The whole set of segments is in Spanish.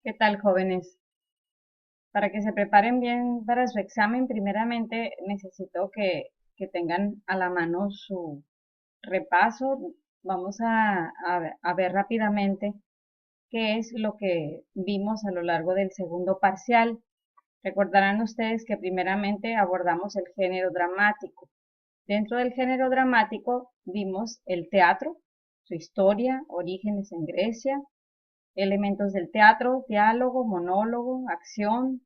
¿Qué tal, jóvenes? Para que se preparen bien para su examen, primeramente necesito que tengan a la mano su repaso. Vamos a ver rápidamente qué es lo que vimos a lo largo del segundo parcial. Recordarán ustedes que primeramente abordamos el género dramático. Dentro del género dramático vimos el teatro, su historia, orígenes en Grecia, elementos del teatro, diálogo, monólogo, acción.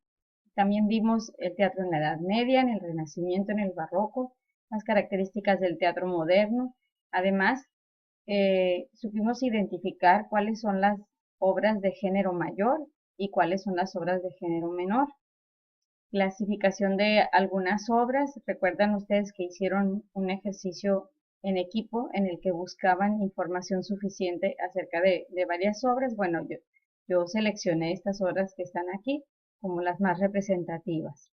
También vimos el teatro en la Edad Media, en el Renacimiento, en el Barroco, las características del teatro moderno. Además, supimos identificar cuáles son las obras de género mayor y cuáles son las obras de género menor. Clasificación de algunas obras. Recuerdan ustedes que hicieron un ejercicio en equipo en el que buscaban información suficiente acerca de varias obras. Bueno, yo seleccioné estas obras que están aquí como las más representativas.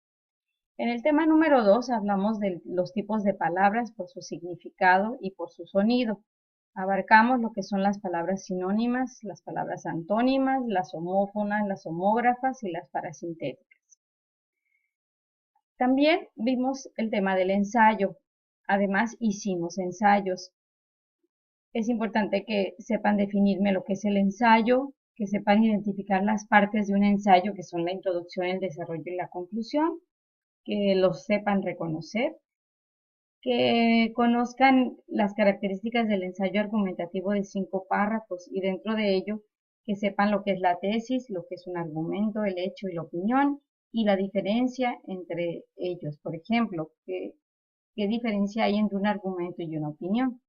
En el tema número 2 hablamos de los tipos de palabras por su significado y por su sonido. Abarcamos lo que son las palabras sinónimas, las palabras antónimas, las homófonas, las homógrafas y las parasintéticas. También vimos el tema del ensayo. Además, hicimos ensayos. Es importante que sepan definirme lo que es el ensayo, que sepan identificar las partes de un ensayo, que son la introducción, el desarrollo y la conclusión, que los sepan reconocer, que conozcan las características del ensayo argumentativo de 5 párrafos y dentro de ello que sepan lo que es la tesis, lo que es un argumento, el hecho y la opinión y la diferencia entre ellos. Por ejemplo, ¿qué diferencia hay entre un argumento y una opinión?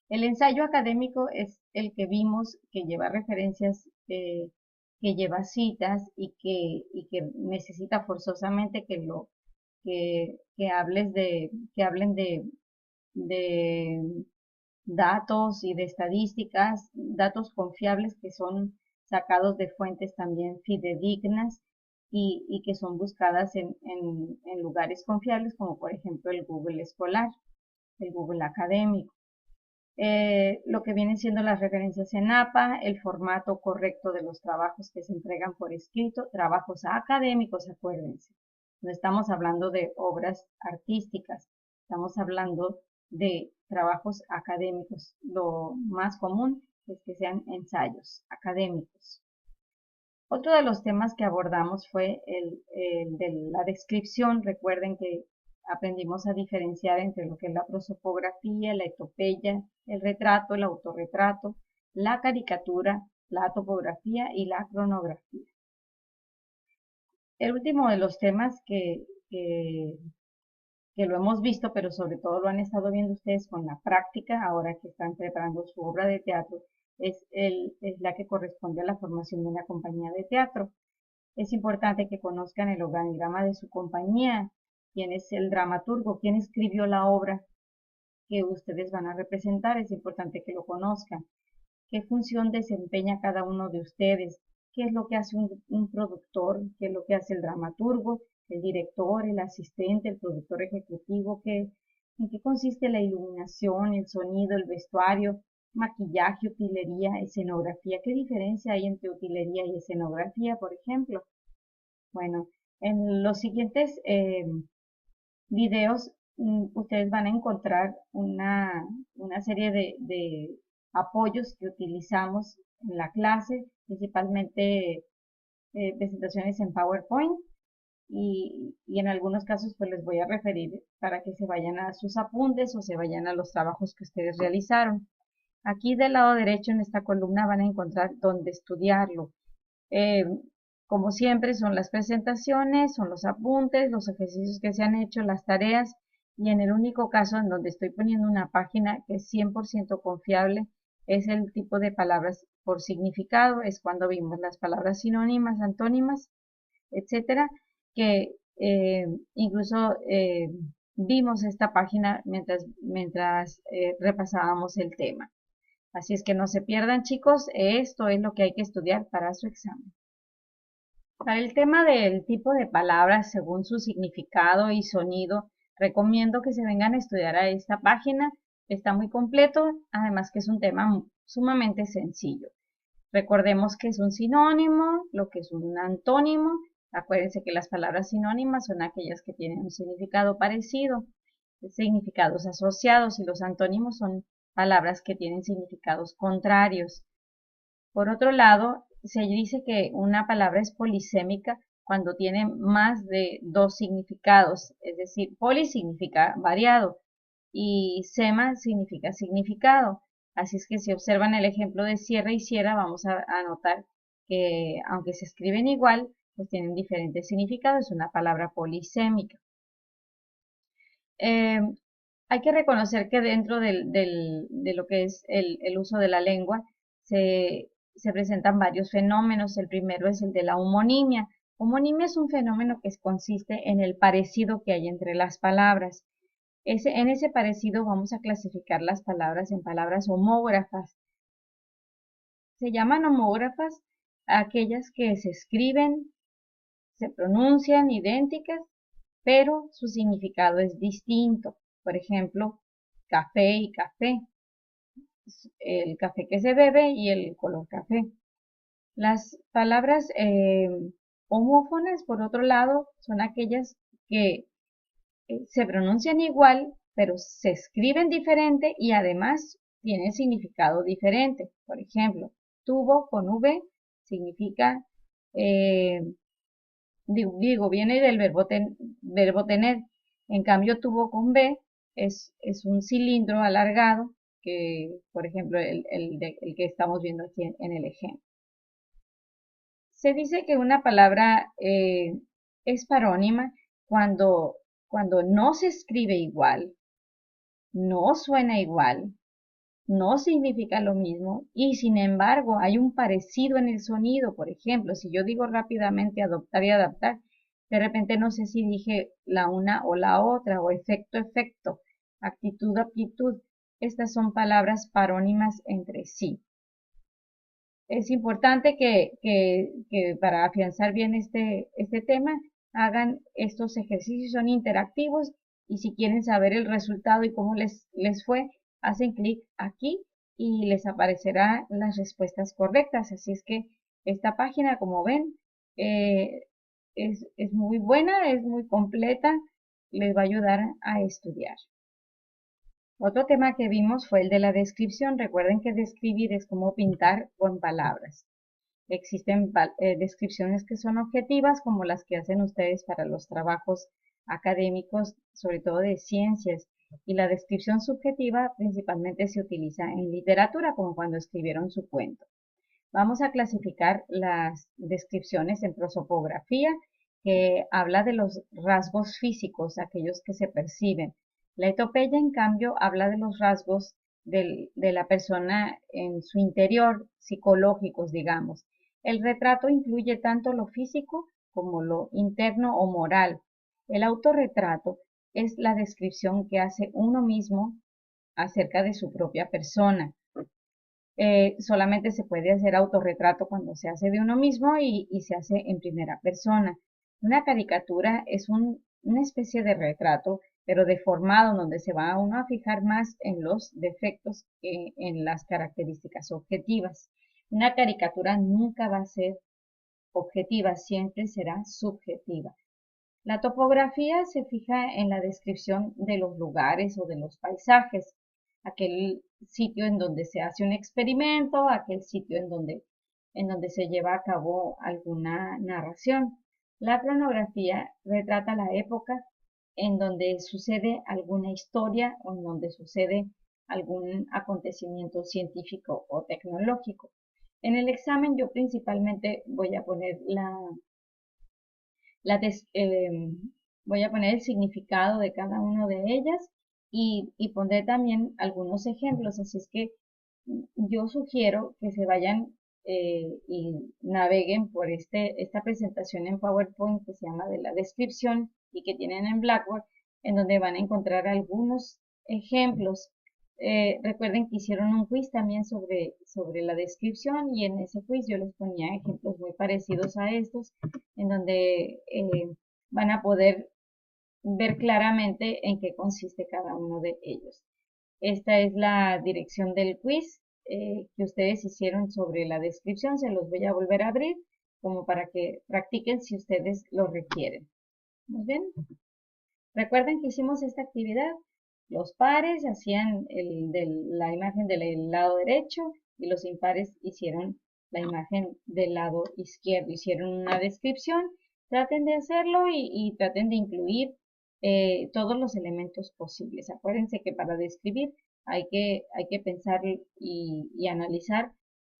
El ensayo académico es el que vimos que lleva referencias, que lleva citas y que necesita forzosamente que hablen de datos y de estadísticas, datos confiables que son sacados de fuentes también fidedignas y que son buscadas en lugares confiables como por ejemplo el Google escolar, el Google académico. Lo que vienen siendo las referencias en APA, el formato correcto de los trabajos que se entregan por escrito, trabajos académicos, acuérdense. No estamos hablando de obras artísticas, estamos hablando de trabajos académicos. Lo más común es que sean ensayos académicos. Otro de los temas que abordamos fue el de la descripción. Recuerden que aprendimos a diferenciar entre lo que es la prosopografía, la etopeya, el retrato, el autorretrato, la caricatura, la topografía y la cronografía. El último de los temas que lo hemos visto, pero sobre todo lo han estado viendo ustedes con la práctica, ahora que están preparando su obra de teatro, es la que corresponde a la formación de una compañía de teatro. Es importante que conozcan el organigrama de su compañía, quién es el dramaturgo, quién escribió la obra que ustedes van a representar, es importante que lo conozcan. ¿Qué función desempeña cada uno de ustedes? ¿Qué es lo que hace un productor? ¿Qué es lo que hace el dramaturgo, el director, el asistente, el productor ejecutivo? ¿En qué consiste la iluminación, el sonido, el vestuario, maquillaje, utilería, escenografía? ¿Qué diferencia hay entre utilería y escenografía, por ejemplo? Bueno, en los siguientes videos ustedes van a encontrar una serie de apoyos que utilizamos en la clase, principalmente presentaciones en PowerPoint y en algunos casos pues les voy a referir para que se vayan a sus apuntes o se vayan a los trabajos que ustedes realizaron. Aquí del lado derecho en esta columna van a encontrar dónde estudiarlo. Eh, como siempre son las presentaciones, son los apuntes, los ejercicios que se han hecho, las tareas y en el único caso en donde estoy poniendo una página que es 100% confiable es el tipo de palabras por significado, es cuando vimos las palabras sinónimas, antónimas, etcétera, que incluso vimos esta página mientras repasábamos el tema. Así es que no se pierdan, chicos, esto es lo que hay que estudiar para su examen. Para el tema del tipo de palabras según su significado y sonido, recomiendo que se vengan a estudiar a esta página. Está muy completo, además que es un tema sumamente sencillo. Recordemos que es un sinónimo, lo que es un antónimo. Acuérdense que las palabras sinónimas son aquellas que tienen un significado parecido, significados asociados, y los antónimos son palabras que tienen significados contrarios. Por otro lado, se dice que una palabra es polisémica cuando tiene más de dos significados, es decir, poli significa variado y sema significa significado. Así es que si observan el ejemplo de sierra y sierra, vamos a notar que aunque se escriben igual, pues tienen diferentes significados, es una palabra polisémica. Eh, Hay que reconocer que dentro de lo que es el uso de la lengua se presentan varios fenómenos. El primero es el de la homonimia. Homonimia es un fenómeno que consiste en el parecido que hay entre las palabras. En ese parecido vamos a clasificar las palabras en palabras homógrafas. Se llaman homógrafas aquellas que se escriben, se pronuncian idénticas, pero su significado es distinto. Por ejemplo, café y café, el café que se bebe y el color café. Las palabras homófonas, por otro lado, son aquellas que se pronuncian igual, pero se escriben diferente y además tienen significado diferente. Por ejemplo, tubo con V significa, eh, digo, viene del verbo tener. En cambio, tubo con B es un cilindro alargado que, por ejemplo, el que estamos viendo aquí en el ejemplo. Se dice que una palabra es parónima cuando no se escribe igual, no suena igual, no significa lo mismo y sin embargo hay un parecido en el sonido. Por ejemplo, si yo digo rápidamente adoptar y adaptar, de repente no sé si dije la una o la otra, o efecto, efecto, actitud, aptitud. Estas son palabras parónimas entre sí. Es importante que para afianzar bien este tema hagan estos ejercicios, son interactivos, y si quieren saber el resultado y cómo les fue, hacen clic aquí y les aparecerán las respuestas correctas. Así es que esta página, como ven, eh, es muy buena, es muy completa, les va a ayudar a estudiar. Otro tema que vimos fue el de la descripción. Recuerden que describir es como pintar con palabras. Existen descripciones que son objetivas, como las que hacen ustedes para los trabajos académicos, sobre todo de ciencias. Y la descripción subjetiva principalmente se utiliza en literatura, como cuando escribieron su cuento. Vamos a clasificar las descripciones en prosopografía, que habla de los rasgos físicos, aquellos que se perciben. La etopeya, en cambio, habla de los rasgos de la persona en su interior, psicológicos, digamos. El retrato incluye tanto lo físico como lo interno o moral. El autorretrato es la descripción que hace uno mismo acerca de su propia persona. Solamente se puede hacer autorretrato cuando se hace de uno mismo y se hace en primera persona. Una caricatura es una especie de retrato, pero deformado, donde se va uno a fijar más en los defectos que en las características objetivas. Una caricatura nunca va a ser objetiva, siempre será subjetiva. La topografía se fija en la descripción de los lugares o de los paisajes, aquel sitio en donde se hace un experimento, aquel sitio en donde se lleva a cabo alguna narración. La cronografía retrata la época en donde sucede alguna historia o en donde sucede algún acontecimiento científico o tecnológico. En el examen yo principalmente voy a poner la des- eh, voy a poner el significado de cada una de ellas y pondré también algunos ejemplos. Así es que yo sugiero que se vayan y naveguen por esta presentación en PowerPoint que se llama de la descripción y que tienen en Blackboard, en donde van a encontrar algunos ejemplos. Recuerden que hicieron un quiz también sobre la descripción, y en ese quiz yo les ponía ejemplos muy parecidos a estos, en donde van a poder ver claramente en qué consiste cada uno de ellos. Esta es la dirección del quiz. que ustedes hicieron sobre la descripción, se los voy a volver a abrir como para que practiquen si ustedes lo requieren. Muy bien. Recuerden que hicimos esta actividad. Los pares hacían la imagen del lado derecho y los impares hicieron la imagen del lado izquierdo. Hicieron una descripción. Traten de hacerlo y traten de incluir todos los elementos posibles. Acuérdense que para describir hay que pensar y analizar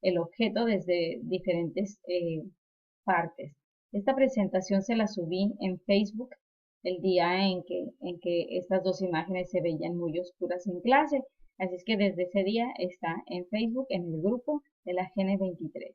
el objeto desde diferentes partes. Esta presentación se la subí en Facebook el día en que estas dos imágenes se veían muy oscuras en clase. Así es que desde ese día está en Facebook en el grupo de la GN23.